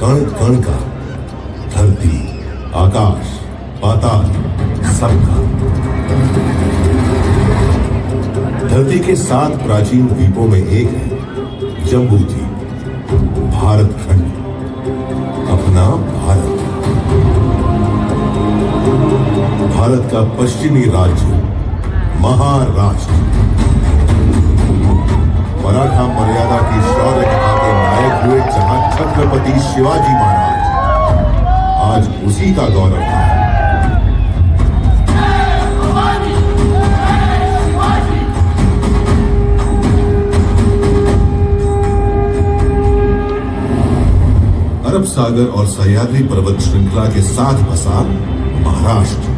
कण कण का, धरती, आकाश, पाताल, सबका। धरती के 7 प्राचीन द्वीपों में एक है जम्बू द्वीप, भारत खंड, अपना भारत। भारत का पश्चिमी राज्य महाराष्ट्र, मराठा मर्यादा की शौर्य कथा के नायक हुए जहां छत्रपति शिवाजी महाराज, आज उसी का गौरव था। अरब सागर और सह्याद्री पर्वत श्रृंखला के साथ बसा महाराष्ट्र।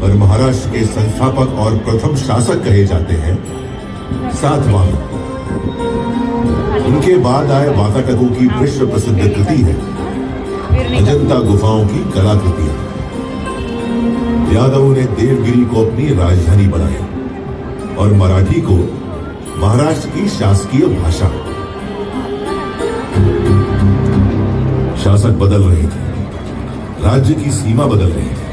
और महाराष्ट्र के संस्थापक और प्रथम शासक कहे जाते हैं सातवाहन। उनके बाद आए वाकाटकों की विश्व प्रसिद्ध कृति है अजंता गुफाओं की कलाकृतियां। यादवों ने देवगिरी को अपनी राजधानी बनाया और मराठी को महाराष्ट्र की शासकीय भाषा। शासक बदल रहे थे, राज्य की सीमा बदल रही थी,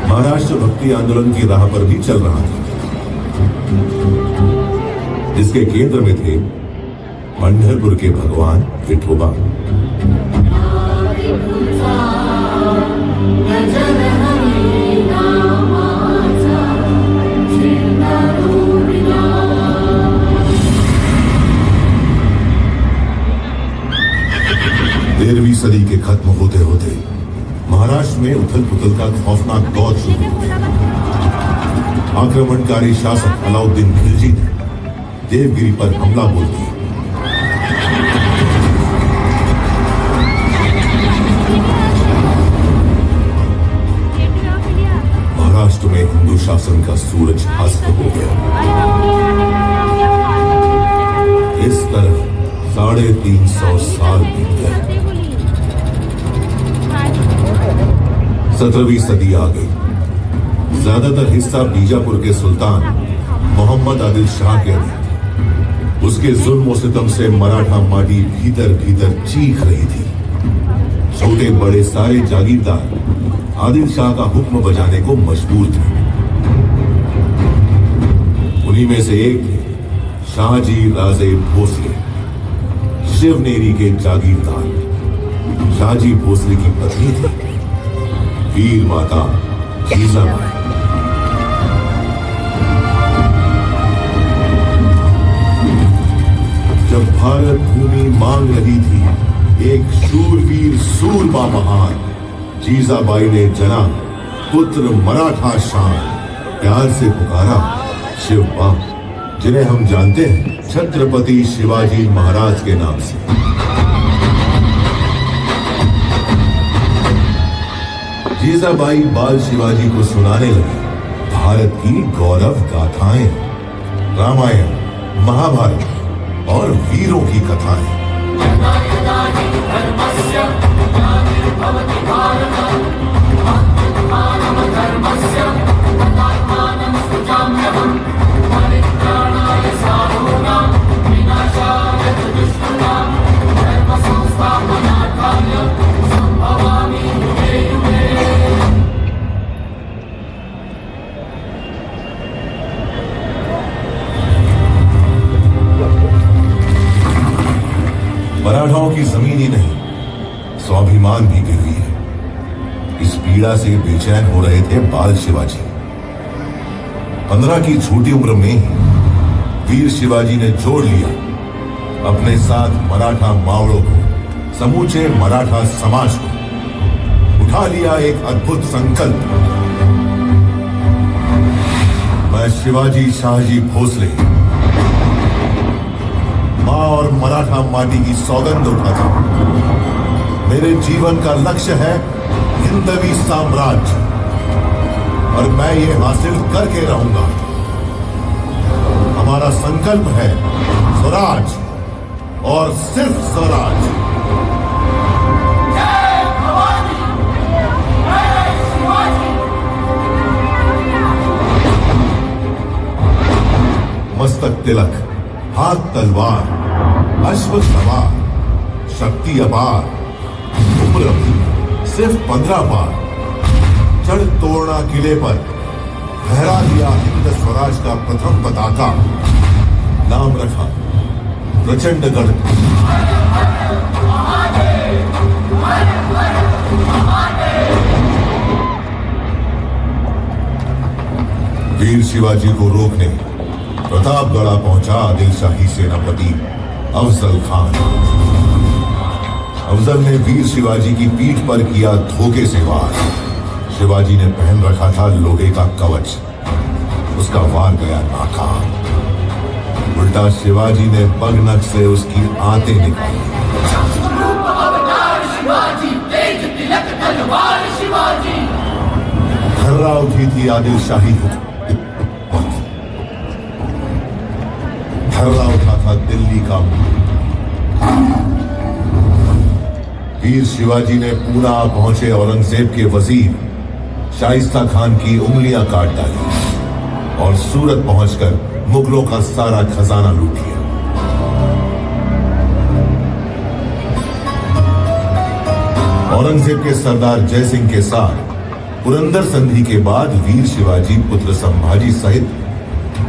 महाराष्ट्र भक्ति आंदोलन की राह पर भी चल रहा था, जिसके केंद्र में थे पंढरपुर के भगवान विठोबा। तेरहवीं सदी के खत्म होते होते महाराष्ट्र में उथल पुथल का खौफनाक दौर शुरू हो गया। आक्रमणकारी शासक अलाउद्दीन खिलजी ने देवगिरी पर हमला बोल दिया। महाराष्ट्र में हिंदू शासन का सूरज अस्त हो गया। इस तरह 350 साल बीत गए। 17वीं सदी आ गई। ज्यादातर हिस्सा बीजापुर के सुल्तान मोहम्मद आदिल शाह के थे। उसके जुल्म सितम से मराठा माटी भीतर भीतर चीख रही थी। छोटे बड़े सारे जागीरदार आदिल शाह का हुक्म बजाने को मजबूर थे। उन्हीं में से एक थे शाहजी राजे भोसले, शिवनेरी के जागीरदार। शाहजी भोसले की पत्नी थी वीर माता जीजाबाई। जब भारत भूमि मांग रही थी एक शूरवीर सूरबा महान, जीजाबाई ने जना पुत्र मराठा शान, प्यार से पुकारा शिव बाप, जिन्हें हम जानते हैं छत्रपति शिवाजी महाराज के नाम से। जीजाबाई बाल शिवाजी को सुनाने लगी भारत की गौरव गाथाएं, रामायण, महाभारत और वीरों की कथाएं। मराठाओं की जमीन ही नहीं, स्वाभिमान भी गिरवी है। इस पीड़ा से बेचैन हो रहे थे बाल शिवाजी। 15 की छोटी उम्र में ही वीर शिवाजी ने जोड़ लिया अपने साथ मराठा मावड़ों को, समूचे मराठा समाज को। उठा लिया एक अद्भुत संकल्प, मैं शिवाजी शाहजी भोसले मां और मराठा माटी की सौगंध उठाता हूं। मेरे जीवन का लक्ष्य है हिंदवी साम्राज्य और मैं ये हासिल करके रहूंगा। हमारा संकल्प है स्वराज और सिर्फ स्वराज। मस्तक तिलक, हाथ तलवार, अश्व सवार, शक्ति अपार, उम्र सिर्फ 15 पार, चढ़ तोड़ना किले पर, फहरा दिया हिंद स्वराज का प्रथम पताका, नाम रखा प्रचंडगढ़। वीर शिवाजी को रोकने प्रतापगढ़ पहुंचा आदिलशाही सेनापति अफजल खान। अफजल ने वीर शिवाजी की पीठ पर किया धोखे से वार। शिवाजी ने पहन रखा था लोहे का कवच, उसका वार गया नाकाम। उल्टा शिवाजी ने बगनक से उसकी आंतें निकाली। थर्रा उठी थी आदिलशाही हुकूमत, थर्रा उठा था दिल्ली का वीर शिवाजी ने पूना पहुंचे औरंगजेब के वजीर शाइस्ता खान की उंगलियां काट डाली और सूरत पहुंचकर मुगलों का सारा खजाना लूट लिया। औरंगजेब के सरदार जय सिंह के साथ पुरंदर संधि के बाद वीर शिवाजी पुत्र संभाजी सहित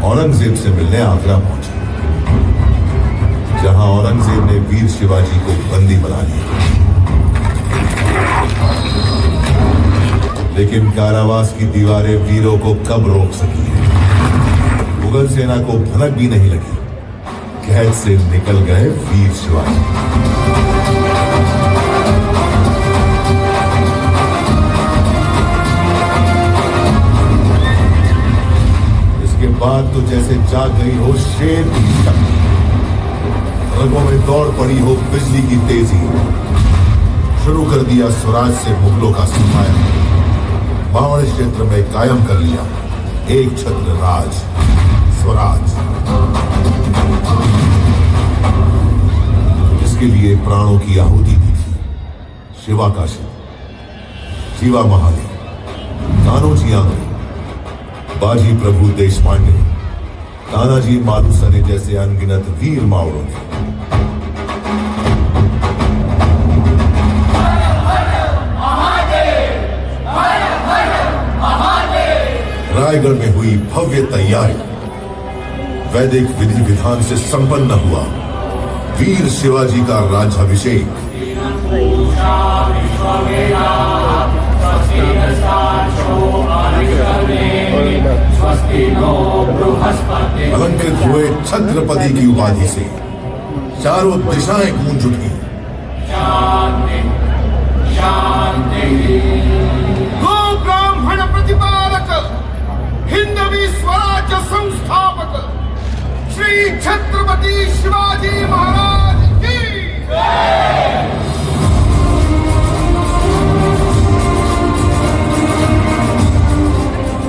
औरंगजेब से मिलने आगरा पहुंचे, जहां औरंगजेब ने वीर शिवाजी को बंदी बना लिया। लेकिन कारावास की दीवारें वीरों को कब रोक सकी है? मुगल सेना को भनक भी नहीं लगी, कैद से निकल गए वीर शिवाजी। इसके बाद तो जैसे जाग गई हो शेर की शक्ति, रगों में दौड़ पड़ी हो बिजली की तेजी। शुरू कर दिया स्वराज से मुगलों का सफाया, बावड़ क्षेत्र में कायम कर लिया एक छत्र राज, स्वराज, जिसके लिए प्राणों की आहुति दी थी शिवा का शिव, शिवा महादेव, कान्होजी आंग्रे, बाजी प्रभु देशपांडे, तानाजी मालुसरे जैसे अनगिनत वीर मावड़ों ने। रायगढ़ में हुई भव्य तैयारी, वैदिक विधि विधान से संपन्न हुआ वीर शिवाजी का राज्याभिषेक। अलंकृत हुए छत्रपति की उपाधि से चारों दिशाएं गूंज उठी। गो ब्राह्मण प्रतिपादक, हिंदवी स्वराज्य संस्थापक श्री छत्रपति शिवाजी महाराज की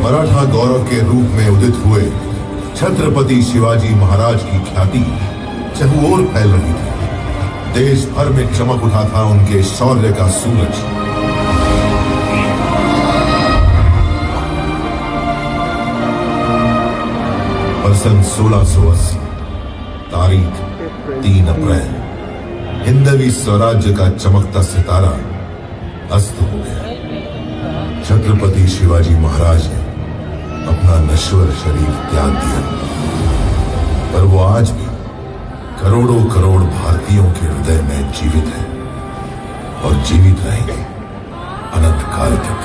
मराठा गौरव के रूप में उदित हुए छत्रपति शिवाजी महाराज की ख्याति चहुओर फैल रही थी। देश भर में चमक उठा था उनके शौर्य का सूरज। सन 1680, तारीख 3 अप्रैल, हिंदवी स्वराज्य का चमकता सितारा अस्त हो गया। छत्रपति शिवाजी महाराज ने अपना नश्वर शरीर त्याग दिया, पर वो आज भी करोड़ों करोड़ भारतीयों के हृदय में जीवित है और जीवित रहेंगे अनंत काल तक।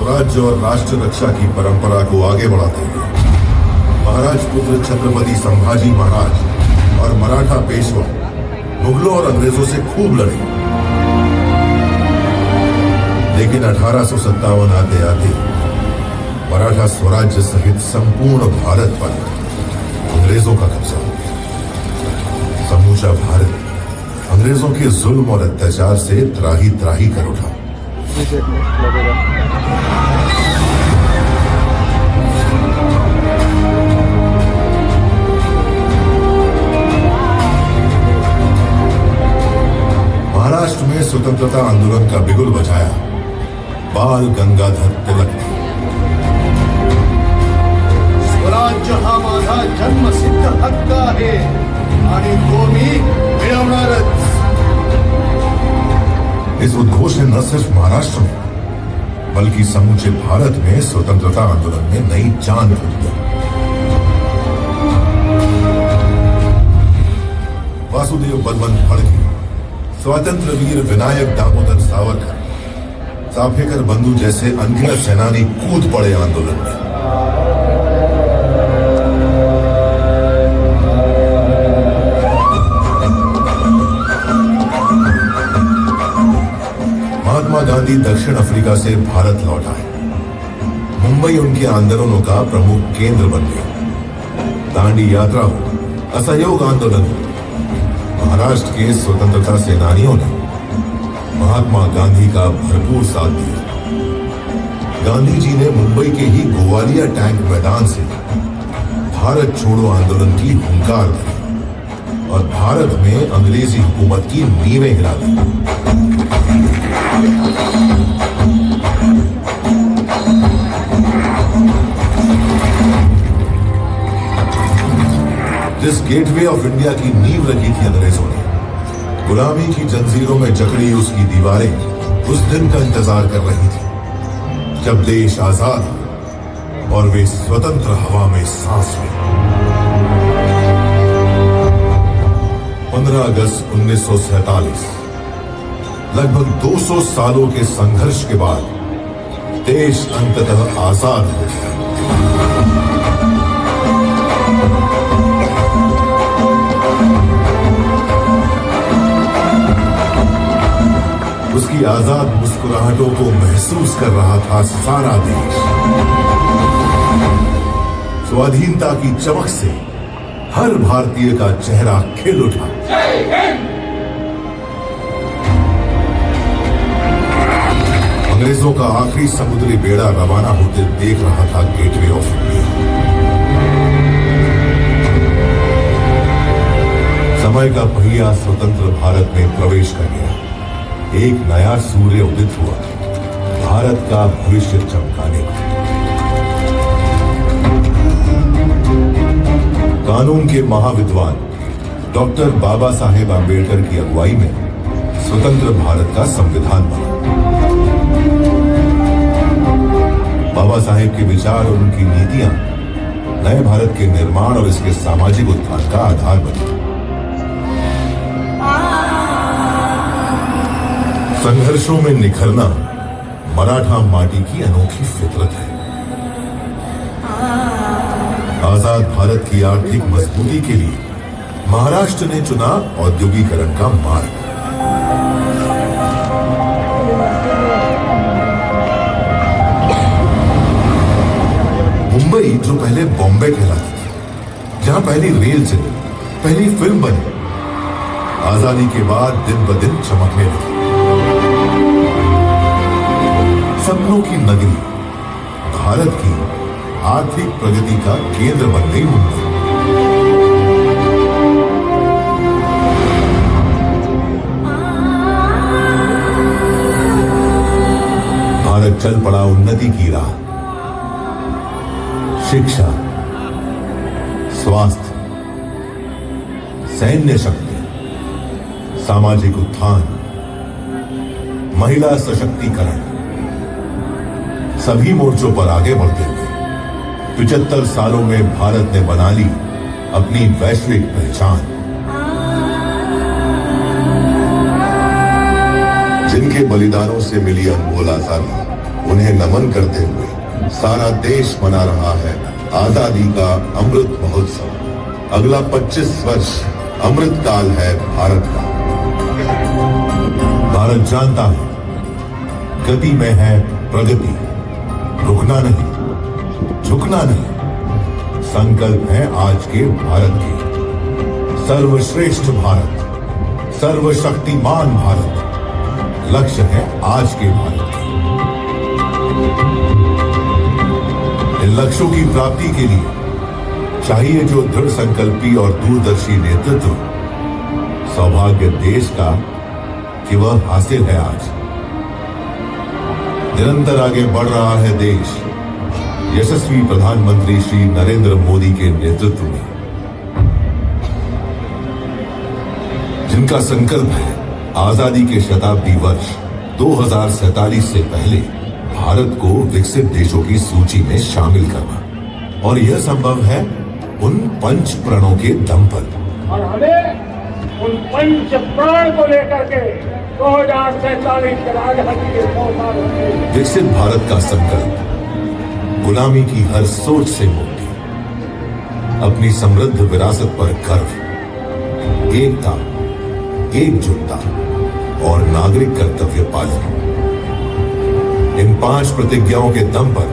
राज्य और राष्ट्र रक्षा की परंपरा को आगे बढ़ाते हुए महाराज पुत्र छत्रपति संभाजी महाराज और मराठा पेशवा मुगलों और अंग्रेजों से खूब लड़े। लेकिन 1857 आते आते मराठा स्वराज्य सहित संपूर्ण भारत पर अंग्रेजों का कब्जा हो गया। समूचा भारत अंग्रेजों के जुल्म और अत्याचार से त्राही त्राही कर उठा। स्वतंत्रता आंदोलन का बिगुल बजाया बाल गंगाधर तिलक ने। स्वराज्य हा माझा जन्मसिद्ध हक्क आहे आणि तो मी मिळवणारच। इस उद्घोष ने न सिर्फ महाराष्ट्र में बल्कि समूचे भारत में स्वतंत्रता आंदोलन में नई जान भर दी। वासुदेव बलवंत फड़के, स्वतंत्र वीर विनायक दामोदर सावरकर, चाफेकर बंधु जैसे अनगिनत सेनानी कूद पड़े आंदोलन में। महात्मा गांधी दक्षिण अफ्रीका से भारत लौट आए। मुंबई उनके आंदोलनों का प्रमुख केंद्र बन गया। दांडी यात्रा हो, असहयोग आंदोलन हो, महाराष्ट्र के स्वतंत्रता सेनानियों ने महात्मा गांधी का भरपूर साथ दिया। गांधी जी ने मुंबई के ही गोवालिया टैंक मैदान से भारत छोड़ो आंदोलन की हुंकार दी और भारत में अंग्रेजी हुकूमत की नींवें हिला दी। जिस गेटवे ऑफ इंडिया की नींव रखी थी अंग्रेजों ने, गुलामी की जंजीरों में जकड़ी उसकी दीवारें उस दिन का इंतजार कर रही थी जब देश आजाद हो और वे स्वतंत्र हवा में सांस लें। 15 अगस्त 1947, लगभग 200 सालों के संघर्ष के बाद देश अंततः आजाद हो गया। उसकी आजाद मुस्कुराहटों को महसूस कर रहा था सारा देश। स्वाधीनता की चमक से हर भारतीय का चेहरा खिल उठा। अंग्रेजों का आखिरी समुद्री बेड़ा रवाना होते देख रहा था गेटवे ऑफ इंडिया। समय का पहिया स्वतंत्र भारत में प्रवेश कर गया। एक नया सूर्य उदित हुआ, भारत का भविष्य चमकाने को। कानून के महाविद्वान डॉक्टर बाबा साहेब आंबेडकर की अगुवाई में स्वतंत्र भारत का संविधान बना। बाबा साहेब के विचार और उनकी नीतियां नए भारत के निर्माण और इसके सामाजिक उत्थान का आधार बनी। संघर्षों में निखरना मराठा माटी की अनोखी फितरत है। आजाद भारत की आर्थिक मजबूती के लिए महाराष्ट्र ने चुना औद्योगिकरण का मार्ग। मुंबई, जो पहले बॉम्बे कहलाती थी, जहां पहली रेल चली, पहली फिल्म बनी, आजादी के बाद दिन ब दिन चमकने लगी। सपनों की नगरी, भारत की आर्थिक प्रगति का केंद्र बन गई मुंबई। भारत चल पड़ा उन्नति की राह। शिक्षा, स्वास्थ्य, सैन्य शक्ति, सामाजिक उत्थान, महिला सशक्तिकरण, सभी मोर्चों पर आगे बढ़ते हुए 75 सालों में भारत ने बना ली अपनी वैश्विक पहचान। जिनके बलिदानों से मिली अनमोल आजादी, उन्हें नमन करते हुए सारा देश मना रहा है आजादी का अमृत महोत्सव। अगला 25 वर्ष अमृत काल है भारत का। भारत जानता है गति में है प्रगति, रुकना नहीं, झुकना नहीं। संकल्प है आज के भारत के सर्वश्रेष्ठ भारत, सर्वशक्तिमान भारत। लक्ष्य है आज के भारत के। इन लक्ष्यों की प्राप्ति के लिए चाहिए जो दृढ़ संकल्पी और दूरदर्शी नेतृत्व। सौभाग्य देश का कि वह हासिल है आज। निरंतर आगे बढ़ रहा है देश यशस्वी प्रधानमंत्री श्री नरेंद्र मोदी के नेतृत्व में, जिनका संकल्प है आजादी के शताब्दी वर्ष 2047 से पहले भारत को विकसित देशों की सूची में शामिल करना। और यह संभव है उन पंच प्रणों के दम पर। और हमें उन पंच प्राण को लेकर के 2047 के राजधानी के 100 साल होंगे। विकसित भारत का संकल्प गुलामी की हर सोच से मुक्ति, अपनी समृद्ध विरासत पर गर्व, एकता, एकजुटता और नागरिक कर्तव्य पालन। इन 5 प्रतिज्ञाओं के दम पर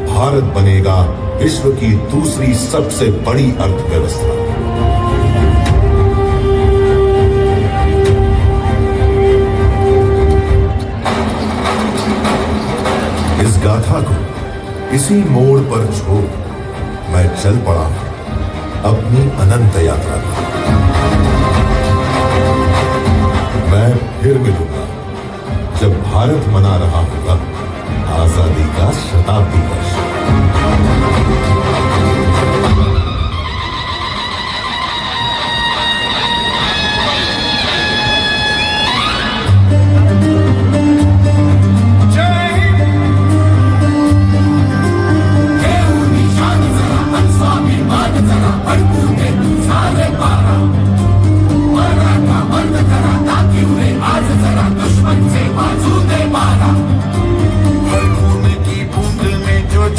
भारत बनेगा विश्व की दूसरी सबसे बड़ी अर्थव्यवस्था। इस गाथा को इसी मोड़ पर छोड़ मैं चल पड़ा अपनी अनंत यात्रा पर। मैं फिर मिलूंगा जब भारत मना रहा होगा आजादी का शताब्दी वर्ष।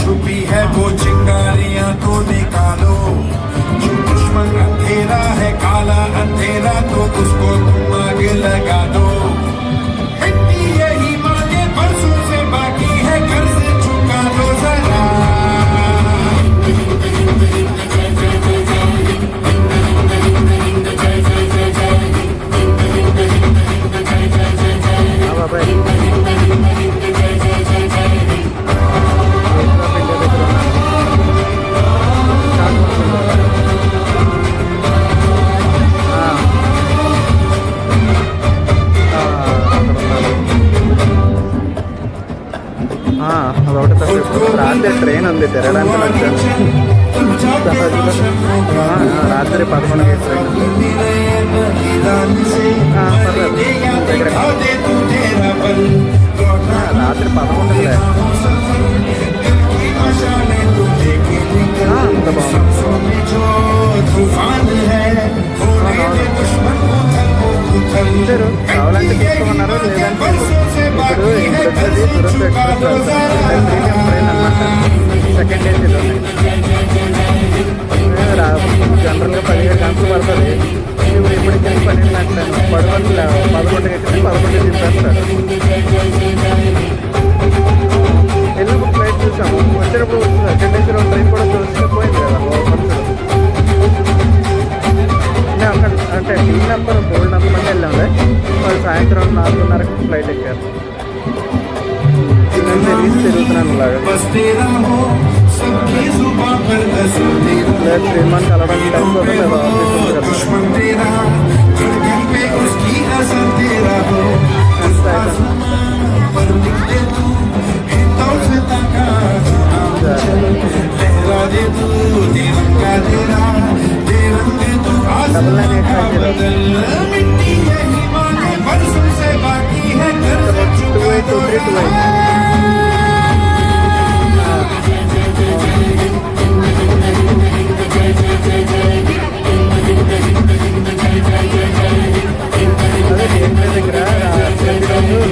छुपी है वो चिंगारियां तो निकालो, जो दुश्मन अंधेरा है काला अंधेरा तो उसको तुम आगे लगा दो। मिट्टी यही मांगे बरसों से बाकी है कर्ज चुका दो जरा। రాత్రి ట్రైన్ ఉంది తిరగడానికి రాత్రి 11కి రాత్రి 11కి అంత బాగుంది ఇచ్చారు కావాలంటే తీసుకోమన్నారు, లేదంటే ఇప్పుడు వచ్చేది దురంతో ఎక్స్ప్రెస్ ట్రైన్ అనమాట. సెకండ్ ఏసీలో జనరల్గా 17 గంటలు పడుతుంది. ఇప్పుడు ఇప్పటికి 12 గంటలు 11 ఎక్కింది 11 తీసేస్తారు. వెళ్ళినప్పుడు ఫ్లైట్ చూసాము, వచ్చేటప్పుడు సెకండ్ ఏసీలో ట్రైన్ కూడా చూస్తే పోయింది కదా అక్కడ. అంటే టీ నెంబర్ 3 నెంబర్ మంది వెళ్ళాము, వాళ్ళు సాయంత్రం 4:30కి ఫ్లైట్ ఎక్కారు. తిరుగుతున్నాను సినిమాని కలవడానికి టైం పోతుంది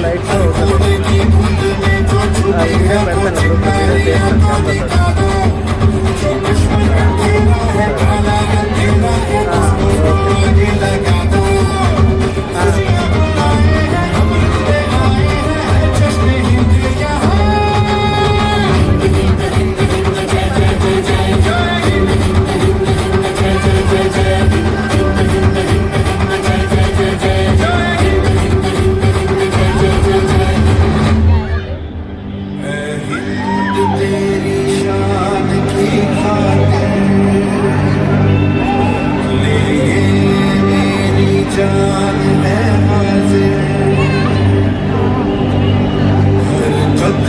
లైట్స్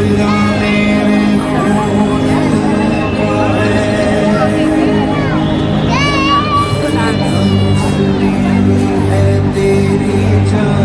बदला मेरे खून का है तेरी जान